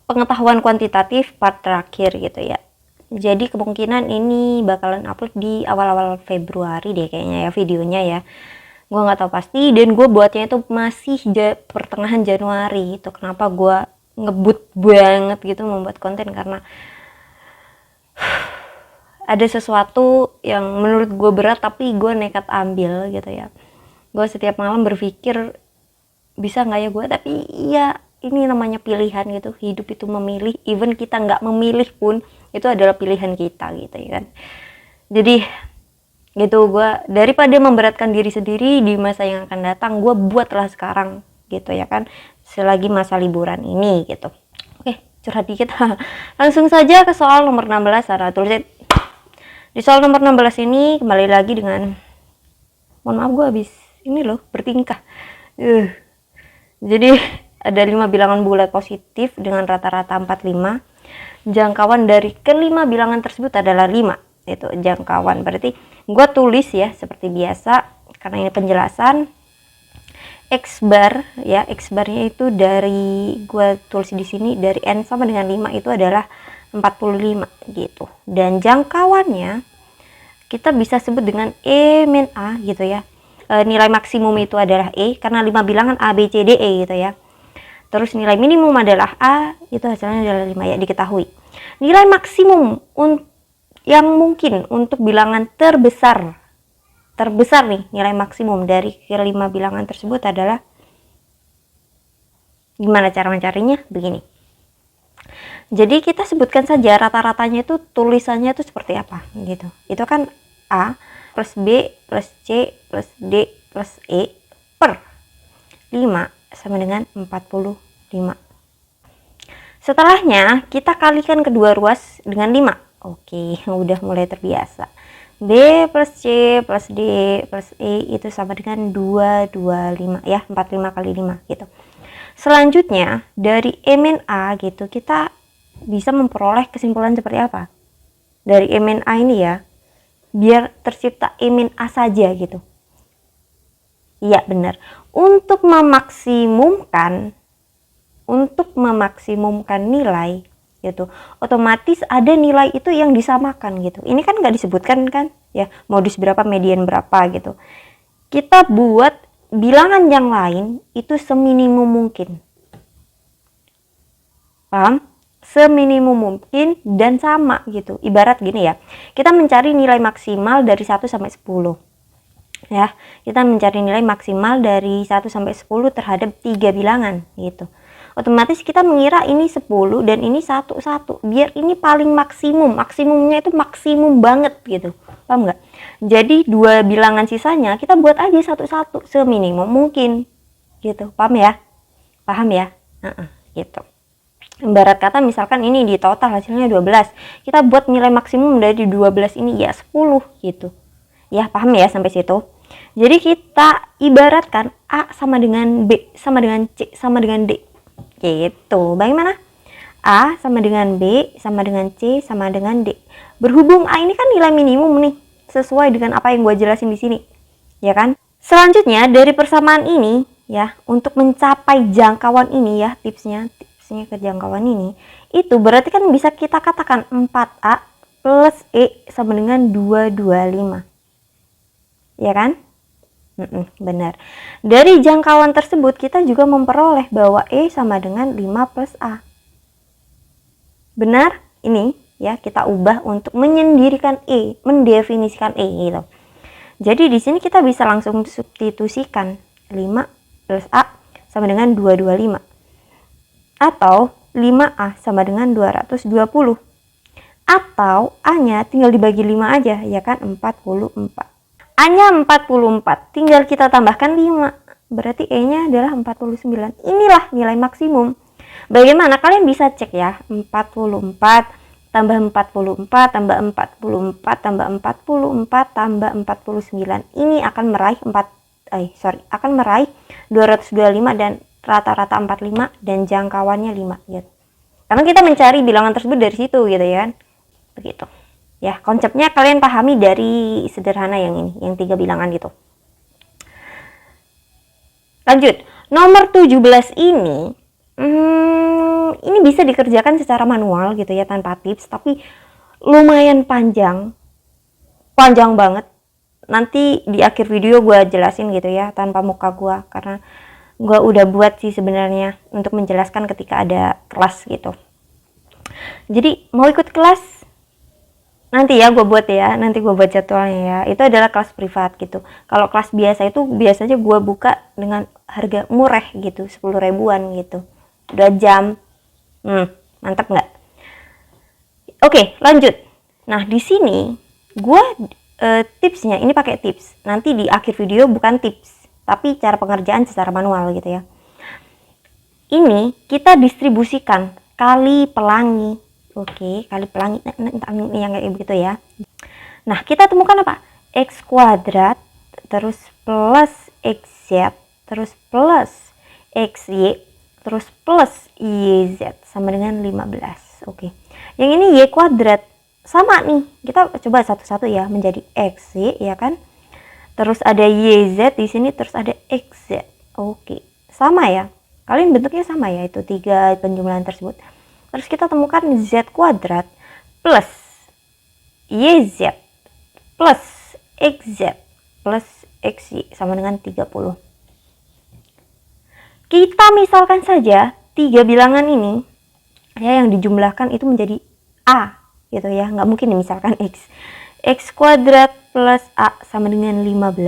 pengetahuan kuantitatif part terakhir gitu ya. Jadi kemungkinan ini bakalan upload di awal-awal Februari deh kayaknya ya videonya ya. Gue nggak tahu pasti, dan gue buatnya itu masih pertengahan Januari. Itu kenapa gue ngebut banget gitu membuat konten, karena ada sesuatu yang menurut gue berat tapi gue nekat ambil gitu ya. Gue setiap malam berpikir bisa nggak ya gue, tapi ya ini namanya pilihan gitu. Hidup itu memilih, even kita nggak memilih pun itu adalah pilihan kita gitu ya kan. Jadi gitu, gue daripada memberatkan diri sendiri di masa yang akan datang, gue buatlah sekarang gitu ya kan, selagi masa liburan ini gitu. Oke, curhat dikit. Langsung saja ke soal nomor 16. Ada tulis di soal nomor 16 ini kembali lagi dengan, mohon maaf gue habis ini loh bertingkah. Jadi ada 5 bilangan bulat positif dengan rata-rata 45. Jangkauan dari kelima bilangan tersebut adalah 5. Itu jangkauan, berarti gue tulis ya seperti biasa karena ini penjelasan. X bar ya, X barnya itu dari gue tulis di sini dari n sama dengan 5 itu adalah 45 gitu. Dan jangkauannya kita bisa sebut dengan E min A gitu ya. Nilai maksimum itu adalah E karena 5 bilangan A, B, C, D, E gitu ya. Terus nilai minimum adalah A, itu hasilnya adalah 5 ya, diketahui. Nilai maksimum yang mungkin untuk bilangan terbesar nih, nilai maksimum dari kelima bilangan tersebut adalah, gimana cara mencarinya? Begini. Jadi kita sebutkan saja rata-ratanya itu tulisannya itu seperti apa gitu. Itu kan A plus B plus C plus D plus E per 5 sama dengan 45. Setelahnya kita kalikan kedua ruas dengan 5. Oke, udah mulai terbiasa. B plus C plus D plus E itu sama dengan 225 ya, 45 kali 5 gitu. Selanjutnya dari E min A gitu kita bisa memperoleh kesimpulan seperti apa? Dari E min A ini ya, biar tercipta E min A saja gitu. Iya benar. Untuk memaksimumkan nilai gitu, otomatis ada nilai itu yang disamakan gitu. Ini kan nggak disebutkan kan ya, modus berapa, median berapa gitu. Kita buat bilangan yang lain itu seminimum mungkin, paham? Seminimum mungkin dan sama gitu. Ibarat gini ya, kita mencari nilai maksimal dari 1 sampai 10 ya, kita mencari nilai maksimal dari 1 sampai 10 terhadap 3 bilangan gitu. Otomatis kita mengira ini 10 dan ini 1, biar ini paling maksimumnya itu maksimum banget gitu, paham nggak? Jadi 2 bilangan sisanya kita buat aja 1 seminimum mungkin gitu, paham ya? Gitu. Ibarat kata misalkan ini di total hasilnya 12, kita buat nilai maksimum dari 12 ini ya 10 gitu ya, paham ya sampai situ? Jadi kita ibaratkan A sama dengan B sama dengan C sama dengan D gitu. Bagaimana? A sama dengan B sama dengan C sama dengan D. Berhubung A ini kan nilai minimum nih, sesuai dengan apa yang gue jelasin di sini, ya kan? Selanjutnya dari persamaan ini ya, untuk mencapai jangkauan ini ya, tipsnya ke jangkauan ini, itu berarti kan bisa kita katakan 4A plus E sama dengan 225, ya kan? Benar. Dari jangkauan tersebut kita juga memperoleh bahwa E sama dengan 5 plus A. Benar? Ini ya kita ubah untuk menyendirikan E, mendefinisikan E gitu. Jadi di sini kita bisa langsung substitusikan 5 plus A sama dengan 225. Atau 5A sama dengan 220. Atau A-nya tinggal dibagi 5 aja ya kan, 44. A-nya 44, tinggal kita tambahkan 5. Berarti E-nya adalah 49. Inilah nilai maksimum. Bagaimana? Kalian bisa cek ya. 44 tambah 44 tambah 44 tambah 44 tambah 49. Ini akan meraih 225 dan rata-rata 45 dan jangkauannya 5 gitu. Karena kita mencari bilangan tersebut dari situ gitu ya kan. Begitu. Ya, konsepnya kalian pahami dari sederhana yang ini, yang 3 bilangan gitu. Lanjut, nomor 17 ini ini bisa dikerjakan secara manual gitu ya, tanpa tips, tapi lumayan panjang banget. Nanti di akhir video gue jelasin gitu ya, tanpa muka gue, karena gue udah buat sih sebenarnya untuk menjelaskan ketika ada kelas gitu. Jadi mau ikut kelas nanti ya gue buat ya, nanti gue buat jadwalnya ya. Itu adalah kelas privat gitu. Kalau kelas biasa itu biasanya gue buka dengan harga murah gitu, 10 ribuan gitu, 2 jam. Mantap nggak? Oke, lanjut. Nah di sini gue tipsnya ini pakai tips. Nanti di akhir video bukan tips, tapi cara pengerjaan secara manual gitu ya. Ini kita distribusikan kali pelangi. Oke, kali pelangi yang kayak begitu ya. Nah, kita temukan apa? X kuadrat terus plus XZ terus plus XY terus plus YZ sama dengan 15. Oke. Yang ini Y kuadrat sama nih. Kita coba satu-satu ya, menjadi XY ya kan? Terus ada YZ di sini, terus ada XZ. Oke. Sama ya. Kalian bentuknya sama ya, itu 3 penjumlahan tersebut. Terus kita temukan Z kuadrat plus YZ plus XZ plus XY sama dengan 30. Kita misalkan saja 3 bilangan ini ya yang dijumlahkan itu menjadi A gitu ya, nggak mungkin misalkan X kuadrat plus A sama dengan 15,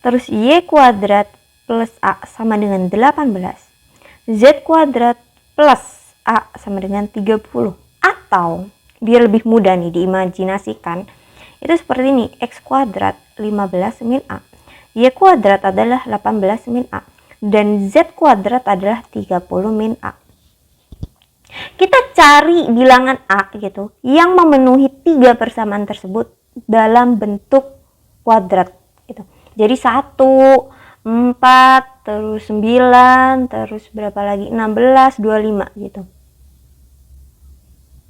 terus Y kuadrat plus A sama dengan 18, Z kuadrat plus A sama dengan 30. Atau biar lebih mudah nih diimajinasikan, itu seperti ini, X kuadrat 15 min A, Y kuadrat adalah 18 min A, dan Z kuadrat adalah 30 min A. Kita cari bilangan A gitu yang memenuhi 3 persamaan tersebut dalam bentuk kuadrat gitu. Jadi 1, 4, terus 9, terus berapa lagi, 16, 25 gitu.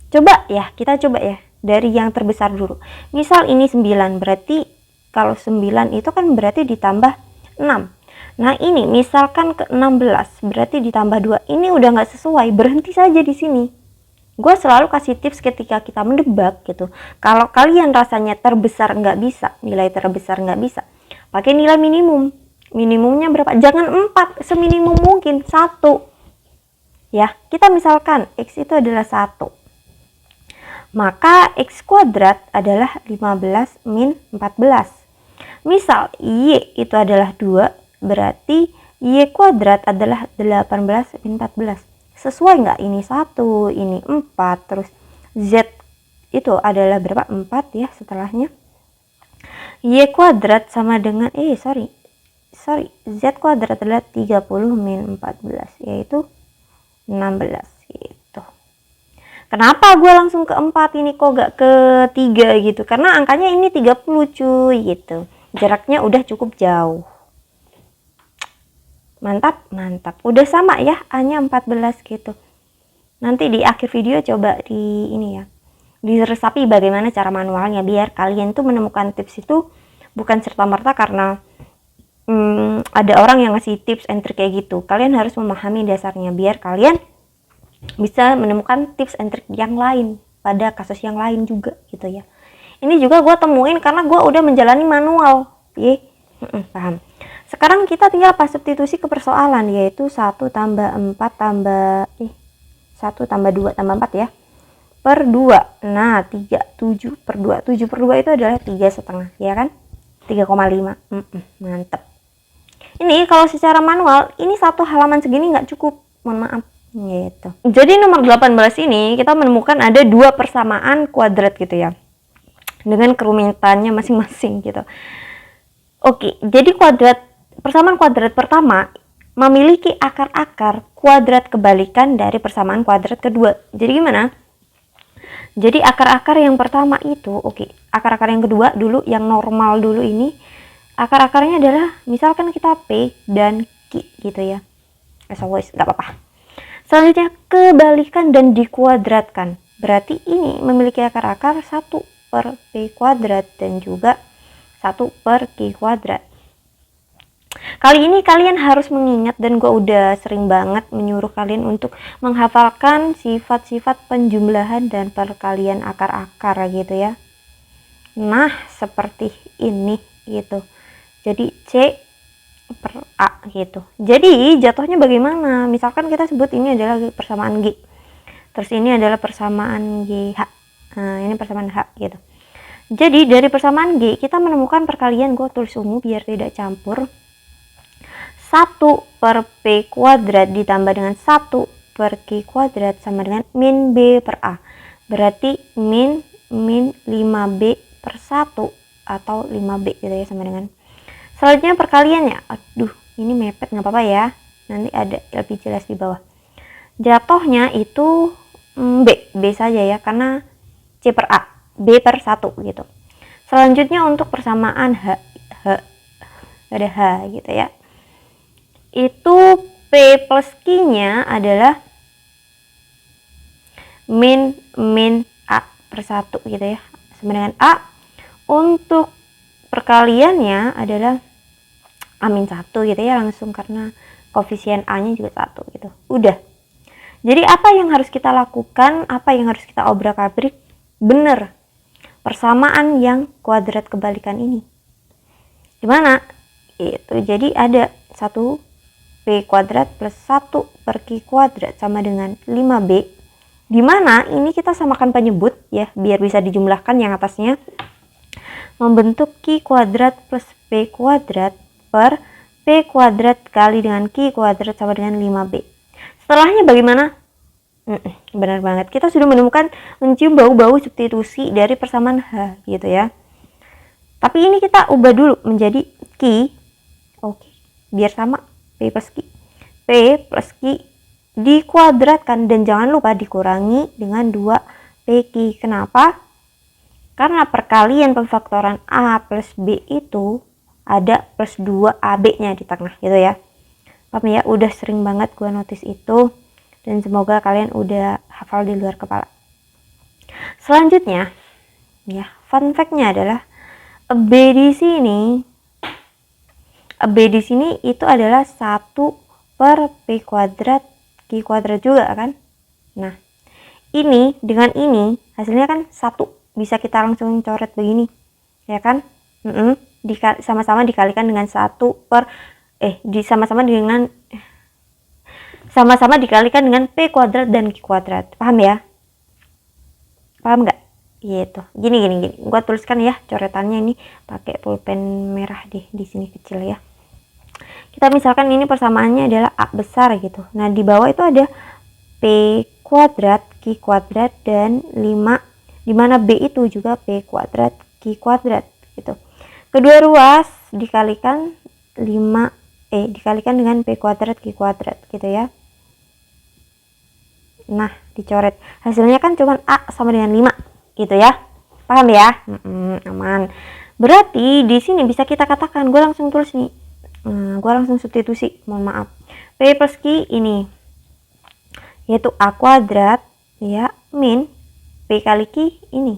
Coba ya, kita coba ya dari yang terbesar dulu. Misal ini 9, berarti kalau 9 itu kan berarti ditambah 6. Nah ini misalkan ke 16, berarti ditambah 2. Ini udah nggak sesuai, berhenti saja di sini. Gue selalu kasih tips ketika kita mendebak gitu. Kalau kalian rasanya terbesar nggak bisa, nilai terbesar nggak bisa, pakai nilai minimum. Minimumnya berapa? Jangan 4, seminimum mungkin 1. Ya, kita misalkan X itu adalah 1. Maka X kuadrat adalah 15 min 14. Misal Y itu adalah 2, berarti Y kuadrat adalah 18 min 14. Sesuai nggak? Ini 1, ini 4, terus Z itu adalah berapa? 4 ya setelahnya. Y kuadrat sama dengan, Z kuadrat adalah 30 min 14, yaitu 16 gitu. Kenapa gue langsung ke 4 ini kok gak ke 3 gitu? Karena angkanya ini 30 cuy gitu. Jaraknya udah cukup jauh. Mantap. Udah sama ya, A-nya 14 gitu. Nanti di akhir video coba di ini ya, diresapi bagaimana cara manualnya, biar kalian tuh menemukan tips itu bukan serta-merta karena ada orang yang ngasih tips and trick kayak gitu. Kalian harus memahami dasarnya biar kalian bisa menemukan tips and trick yang lain pada kasus yang lain juga gitu ya. Ini juga gue temuin karena gue udah menjalani manual. Paham. Sekarang kita tinggal pas substitusi ke persoalan, yaitu 1 tambah 4 tambah 1 tambah 2 tambah 4 ya, per 2. Nah 7 per 2 itu adalah 3,5 ya kan, 3,5. Mantep. Ini kalau secara manual ini 1 halaman segini nggak cukup, mohon maaf gitu. Jadi nomor 18 ini kita menemukan ada 2 persamaan kuadrat gitu ya, dengan kerumitannya masing-masing gitu. Oke, jadi persamaan kuadrat pertama memiliki akar-akar kuadrat kebalikan dari persamaan kuadrat kedua. Jadi gimana? Jadi akar-akar yang pertama itu, akar-akar yang kedua dulu, yang normal dulu ini, akar-akarnya adalah misalkan kita P dan Q gitu ya. Wes gak apa-apa. Selanjutnya kebalikan dan dikuadratkan. Berarti ini memiliki akar-akar 1 per P kuadrat dan juga 1 per Q kuadrat. Kali ini kalian harus mengingat, dan gue udah sering banget menyuruh kalian untuk menghafalkan sifat-sifat penjumlahan dan perkalian akar-akar gitu ya. Nah, seperti ini gitu. Jadi C per A gitu. Jadi jatuhnya bagaimana? Misalkan kita sebut ini adalah persamaan G. Terus ini adalah persamaan GH. Nah, ini persamaan H gitu. Jadi dari persamaan G kita menemukan perkalian, gue tulis ungu biar tidak campur. 1 per P kuadrat ditambah dengan 1 per Q kuadrat sama dengan min B per A. Berarti min 5B per 1 atau 5B gitu ya, sama dengan. Selanjutnya perkaliannya. Aduh, ini mepet, nggak apa-apa ya. Nanti ada lebih jelas di bawah. Jatuhnya itu B saja ya, karena C per A, B per 1 gitu. Selanjutnya untuk persamaan H ada H gitu ya. Itu P plus Q-nya adalah min A per 1 gitu ya, sama dengan A. Untuk perkaliannya adalah A-1 gitu ya, langsung karena koefisien A-nya juga 1 gitu. Udah. Jadi apa yang harus kita lakukan, apa yang harus kita obrak-abrik? Bener, persamaan yang kuadrat kebalikan ini. Gimana? Itu jadi ada 1 P kuadrat plus 1 per Q kuadrat sama dengan 5B, dimana ini kita samakan penyebut ya, biar bisa dijumlahkan yang atasnya, membentuk Q kuadrat plus P kuadrat per P kuadrat kali dengan Q kuadrat sama dengan 5B. Setelahnya bagaimana? Benar banget, kita sudah mencium bau-bau substitusi dari persamaan H gitu ya. Tapi ini kita ubah dulu menjadi Q. Oke, biar sama P plus Q. P plus Q dikuadratkan, dan jangan lupa dikurangi dengan 2PQ. Kenapa? Karena perkalian pemfaktoran A plus B itu ada plus 2AB nya di tengah gitu ya. Paham ya? Udah sering banget gue notice itu, dan semoga kalian udah hafal di luar kepala. Selanjutnya ya, fun fact-nya adalah B di sini itu adalah 1 per P kuadrat Q kuadrat juga kan. Nah, ini dengan ini hasilnya kan 1. Bisa kita langsung coret begini ya kan. Sama-sama dikalikan dengan 1 per sama-sama dikalikan dengan P kuadrat dan Q kuadrat. Paham ya? Paham nggak? Gitu. Gini. Gua tuliskan ya coretannya ini pakai pulpen merah deh di sini kecil ya. Kita misalkan ini persamaannya adalah A besar gitu. Nah, di bawah itu ada P kuadrat, Q kuadrat, dan 5, dimana B itu juga P kuadrat, Q kuadrat gitu. Kedua ruas dikalikan dikalikan dengan P kuadrat, Q kuadrat gitu ya. Nah, dicoret. Hasilnya kan cuma A sama dengan 5 gitu ya. Paham ya? Aman. Berarti di sini bisa kita katakan, gue langsung tulis nih. Gue langsung substitusi, mohon maaf. P plus Q ini yaitu A kuadrat ya, min P kali Q ini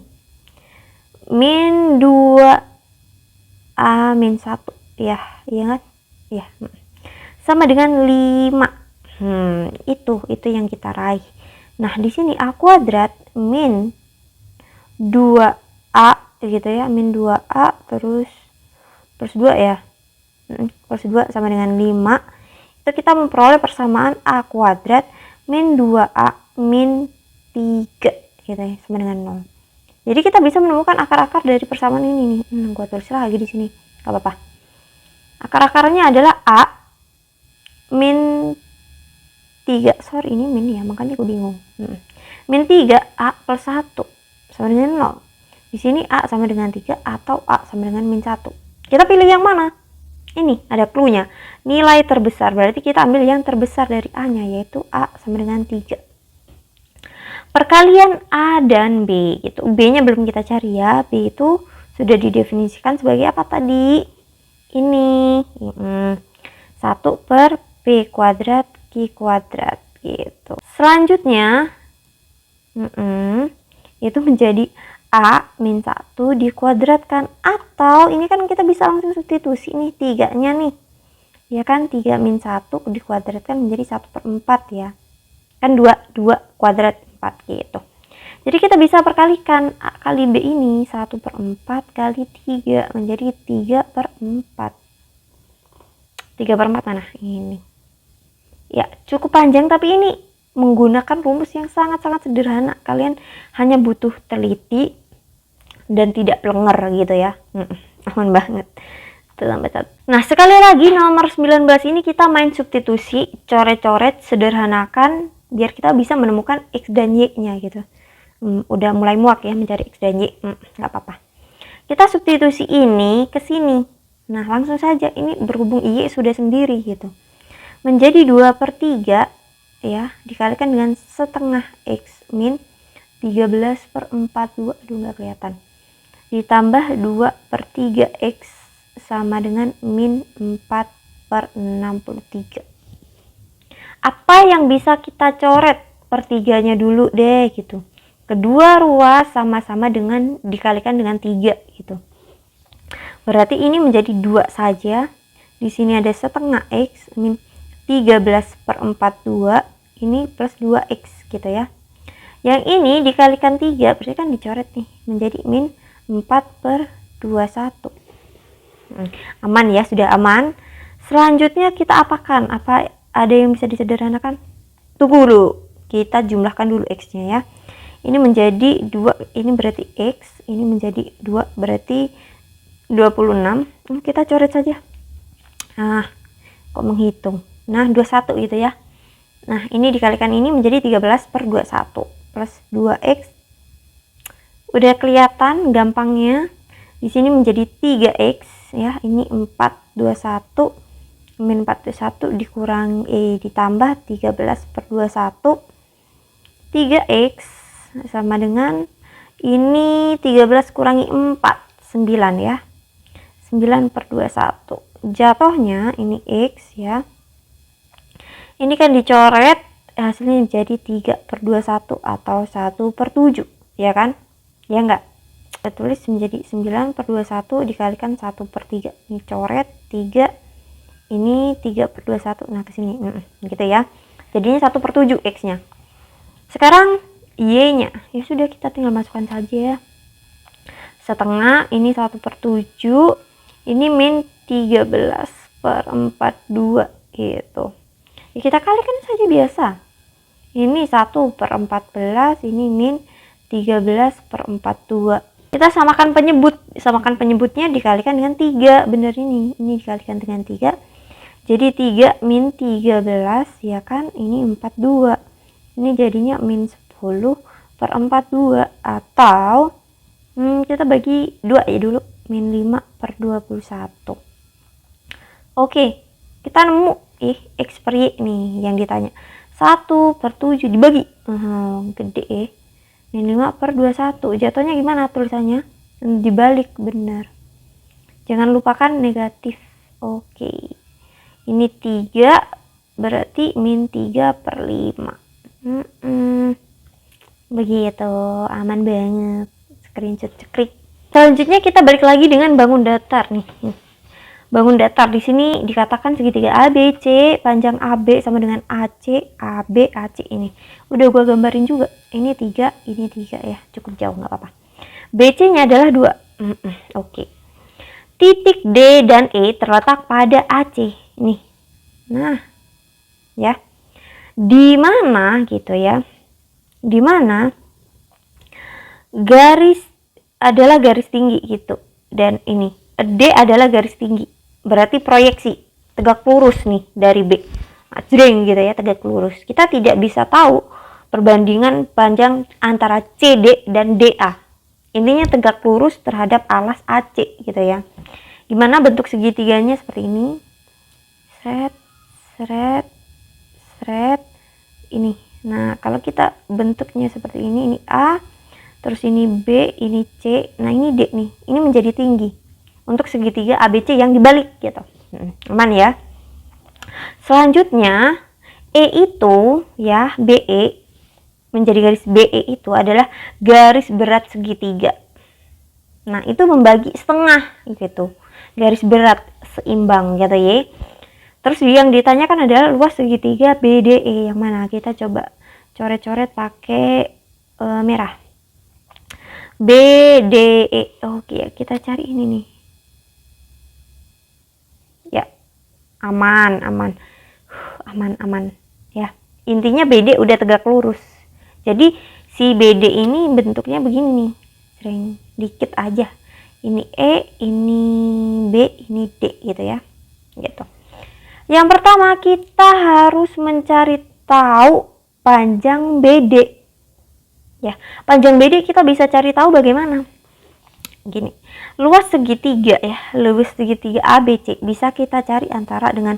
min 2A min 1 ya, iya kan? Ya. Sama dengan 5. Itu yang kita raih. Nah, di sini A kuadrat min 2A gitu ya, min 2A terus plus 2 ya. Plus 2 sama dengan 5. Itu kita memperoleh persamaan A kuadrat min 2A min 3 gitu ya, sama dengan 0. Jadi kita bisa menemukan akar-akar dari persamaan ini nih. Gua tulis lagi di sini, gak apa-apa. Akar-akarnya adalah A min 3. Sorry, ini min ya, makanya aku bingung. Min 3 A plus 1 sama dengan 0. Di sini A sama dengan 3 atau A sama dengan min 1. Kita pilih yang mana? Ini ada clue-nya. Nilai terbesar, berarti kita ambil yang terbesar dari A-nya, yaitu A sama dengan 3. Perkalian A dan B gitu. B-nya belum kita cari ya. B itu sudah didefinisikan sebagai apa tadi? Ini 1 per P kuadrat Q kuadrat gitu. Selanjutnya itu menjadi A min 1 dikuadratkan, atau ini kan kita bisa langsung substitusi nih 3-nya nih. Ya kan, 3 min 1 dikuadratkan menjadi 1/4 ya. Kan 2 kuadrat 4 gitu. Jadi kita bisa perkalikan A kali B ini 1/4 kali 3 menjadi 3/4. 3/4 mana? Ini. Ya, cukup panjang tapi ini menggunakan rumus yang sangat-sangat sederhana. Kalian hanya butuh teliti dan tidak pelenger gitu ya. Aman banget. Nah, sekali lagi nomor 19 ini kita main substitusi, coret-coret, sederhanakan biar kita bisa menemukan X dan Y-nya gitu. Udah mulai muak ya mencari X dan Y. Nggak apa-apa. Kita substitusi ini ke sini. Nah, langsung saja ini berhubung Y sudah sendiri gitu. Menjadi 2/3 ya, dikalikan dengan setengah X min 13/42. Aduh, nggak kelihatan. Ditambah 2/3 X sama dengan min 4/63. Apa yang bisa kita coret? Pertiganya dulu deh gitu. Kedua ruas sama-sama dengan dikalikan dengan 3 gitu. Berarti ini menjadi 2 saja. Di sini ada setengah X min 13/42. Ini plus 2X gitu ya. Yang ini dikalikan 3 berarti kan dicoret nih menjadi min 4/21. Aman ya, sudah aman. Selanjutnya kita apakan? Apa ada yang bisa disederhanakan? Tunggu dulu, kita jumlahkan dulu X-nya ya. Ini menjadi 2, ini berarti X, ini menjadi 2 berarti 26. Kita coret saja. Nah, kok menghitung? Nah, 21 gitu ya. Nah, ini dikalikan ini menjadi 13/21 plus 2X. Udah kelihatan gampangnya. Di sini menjadi 3X ya. Ini 4/21 min 4/21 dikurang ditambah 13/21. 3X sama dengan ini 13 kurangi 4, 9 ya. 9/21. Jatuhnya ini X ya. Ini kan dicoret, hasilnya jadi 3/21 atau 1/7 ya kan? Ya enggak? Kita tulis menjadi 9/21 dikalikan 1/3. Ini coret 3, ini 3/21. Nah, ke sini gitu ya. Jadinya 1/7 X-nya. Sekarang Y-nya. Ya sudah, kita tinggal masukkan saja ya. Setengah, ini 1/7. Ini min 13/42 gitu. Ya, kita kalikan saja biasa. Ini 1/14, ini min 13/42. Kita samakan penyebut. Samakan penyebutnya dikalikan dengan 3. Bener ini. Ini dikalikan dengan 3. Jadi 3 min 13 ya kan. Ini 42. Ini jadinya min 10/42 atau kita bagi 2 ya dulu. Min 5/21. Oke, kita nemu X per Y nih yang ditanya. 1/7 dibagi. Gede ya. Min 5/21. Jatuhnya gimana tulisannya? Dibalik, benar. Jangan lupakan negatif. Oke. Ini 3 berarti min 3/5. Begitu, aman banget. Screenshot cekrik. Selanjutnya kita balik lagi dengan bangun datar nih. Bangun datar di sini dikatakan segitiga ABC, panjang AB sama dengan AC, AB, AC ini. Udah gua gambarin juga. Ini 3, ini 3 ya. Cukup jauh, nggak apa-apa. BC-nya adalah 2. Oke. Titik D dan E terletak pada AC. Nih. Nah. Ya. Di mana gitu ya? Di mana garis adalah garis tinggi gitu, dan ini D adalah garis tinggi, berarti proyeksi tegak lurus nih dari B, jreng gitu ya, tegak lurus. Kita tidak bisa tahu perbandingan panjang antara CD dan DA, intinya tegak lurus terhadap alas AC gitu ya. Gimana bentuk segitiganya? Seperti ini, seret seret seret ini. Nah, kalau kita bentuknya seperti ini A, terus ini B, ini C, nah ini D nih. Ini menjadi tinggi untuk segitiga ABC yang dibalik gitu. Aman ya. Selanjutnya E itu ya, BE menjadi garis BE itu adalah garis berat segitiga. Nah, itu membagi setengah gitu. Garis berat seimbang gitu ya. Terus yang ditanyakan adalah luas segitiga BDE yang mana? Kita coba coret-coret pakai merah. BDE. Oke, kita cari ini nih. Ya, aman ya. Intinya BD udah tegak lurus. Jadi si BD ini bentuknya begini nih. Sering dikit aja. Ini E, ini B, ini D gitu ya. Gitu. Yang pertama kita harus mencari tahu panjang BD. Ya, panjang BD kita bisa cari tahu bagaimana? Gini. Luas segitiga ya, luas segitiga ABC bisa kita cari antara dengan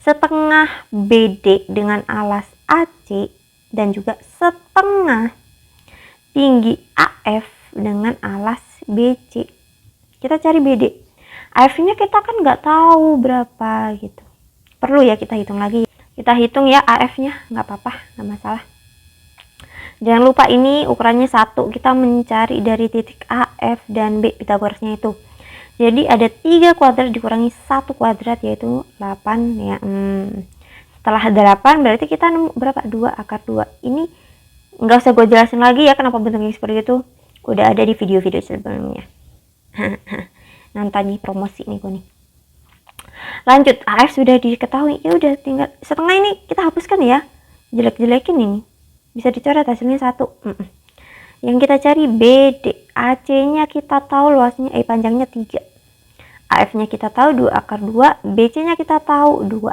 setengah BD dengan alas AC dan juga setengah tinggi AF dengan alas BC. Kita cari BD. AF-nya kita kan nggak tahu berapa gitu. Perlu ya kita hitung lagi. Kita hitung ya AF-nya, nggak apa-apa, nggak masalah. Jangan lupa ini ukurannya 1. Kita mencari dari titik A, F, dan B Pitagorasnya itu. Jadi ada 3 kuadrat dikurangi 1 kuadrat yaitu 8 ya. Setelah 8 berarti kita nemu berapa? 2 akar 2. Ini nggak usah gue jelasin lagi ya kenapa bentuknya seperti itu. Udah ada di video-video sebelumnya. Nonton nih promosi nih gue nih. Lanjut, AF sudah diketahui. Ya udah tinggal setengah ini kita hapuskan ya. Jelek-jelekin ini. Bisa dicoret hasilnya 1. Yang kita cari BD. AC-nya kita tahu luasnya panjangnya 3. AF-nya kita tahu 2 akar 2, BC-nya kita tahu 2.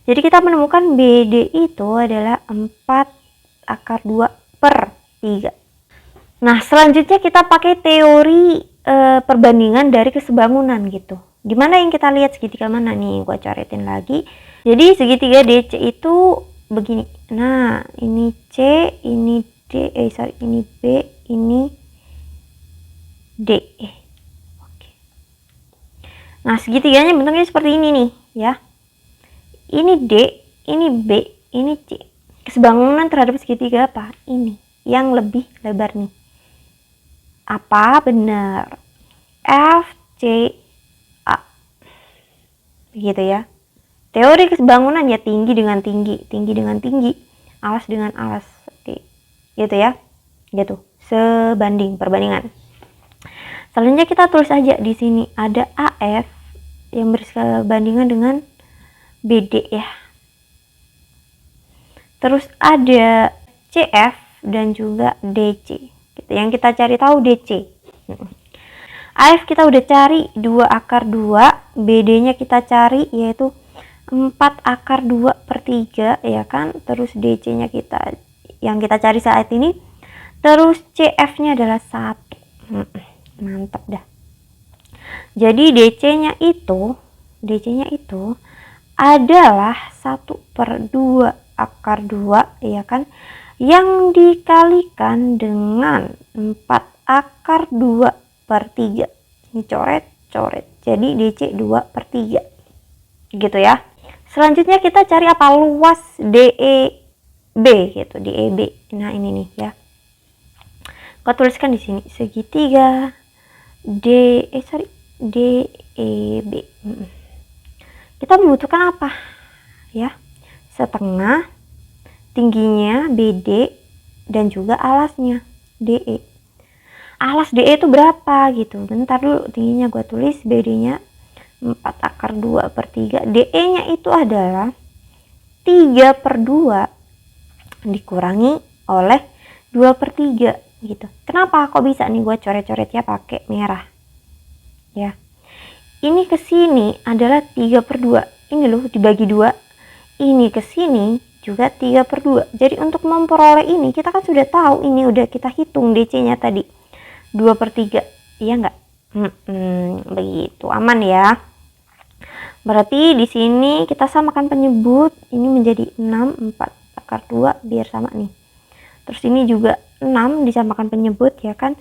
Jadi kita menemukan BD itu adalah 4 akar 2 per 3. Nah, selanjutnya kita pakai teori perbandingan dari kesebangunan gitu. Gimana yang kita lihat segitiga mana nih? Gua coretin lagi. Jadi segitiga DC itu begini. Nah, ini C, ini D, ini B, ini D. Oke. Nah, segitiganya bentuknya seperti ini nih, ya. Ini D, ini B, ini C. Kesebangunan terhadap segitiga apa? Ini, yang lebih lebar nih. Apa? Benar. F, C, A. Begitu ya. Teori kesebangunan ya tinggi dengan tinggi, tinggi dengan tinggi, alas dengan alas. Oke. Gitu ya. Gitu. Sebanding, perbandingan. Selanjutnya kita tulis aja di sini ada AF yang bersebandingan dengan BD ya. Terus ada CF dan juga DC. Gitu. Yang kita cari tahu DC. AF kita udah cari 2 akar 2, BD-nya kita cari yaitu 4 akar 2 per 3 ya kan. Terus DC-nya kita yang kita cari saat ini. Terus CF-nya adalah 1. Mantap dah. Jadi DC-nya itu adalah 1 per 2 akar 2 ya kan, yang dikalikan dengan 4 akar 2 per 3. Ini coret. Jadi DC 2 per 3 gitu ya. Selanjutnya kita cari apa? Luas DEB gitu, DEB. Nah, ini nih ya. Kau tuliskan di sini segitiga DEB. Kita membutuhkan apa? Ya. Setengah tingginya BD dan juga alasnya DE. Alas DE itu berapa gitu? Bentar dulu, tingginya gue tulis, BD-nya 4 akar 2 per 3. DE-nya itu adalah 3 per 2 dikurangi oleh 2 per 3 gitu. Kenapa kok bisa nih gue coret-coret ya pakai merah ya. Ini ke sini adalah 3 per 2. Ini loh dibagi 2. Ini ke sini juga 3 per 2. Jadi untuk memperoleh ini kita kan sudah tahu, ini udah kita hitung DC-nya tadi 2 per 3. Iya nggak? Begitu, aman ya. Berarti di sini kita samakan penyebut, ini menjadi 6, 4 akar 2 biar sama nih. Terus ini juga 6 disamakan penyebut ya kan.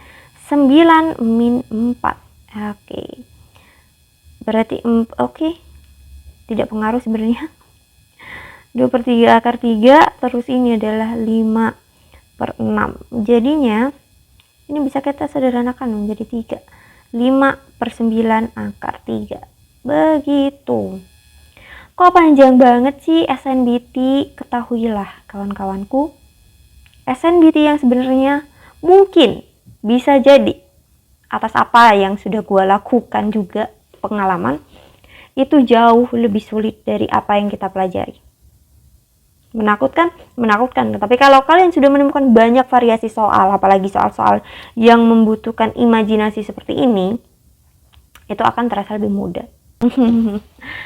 9 min 4. Oke. Berarti oke. Tidak pengaruh sebenarnya. 2 per 3 akar 3, terus ini adalah 5 per 6. Jadinya ini bisa kita sederhanakan menjadi 3. 5 per 9 akar 3. Begitu. Kok panjang banget sih SNBT? Ketahuilah kawan-kawanku, SNBT yang sebenarnya mungkin bisa jadi atas apa yang sudah gue lakukan juga pengalaman, itu jauh lebih sulit dari apa yang kita pelajari. Menakutkan? Menakutkan. Tapi kalau kalian sudah menemukan banyak variasi soal, apalagi soal-soal yang membutuhkan imajinasi seperti ini, itu akan terasa lebih mudah.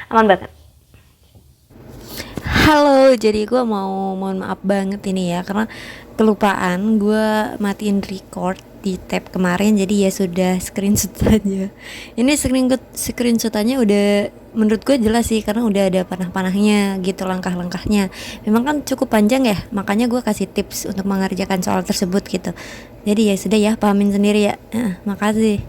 Aman banget. Halo, jadi gue mau mohon maaf banget ini ya karena kelupaan gue matiin record di tab kemarin, jadi ya sudah screenshot aja. Ini screenshotannya udah menurut gue jelas sih karena udah ada panah-panahnya gitu langkah-langkahnya. Memang kan cukup panjang ya, makanya gue kasih tips untuk mengerjakan soal tersebut gitu. Jadi ya sudah ya, pahamin sendiri ya. Makasih.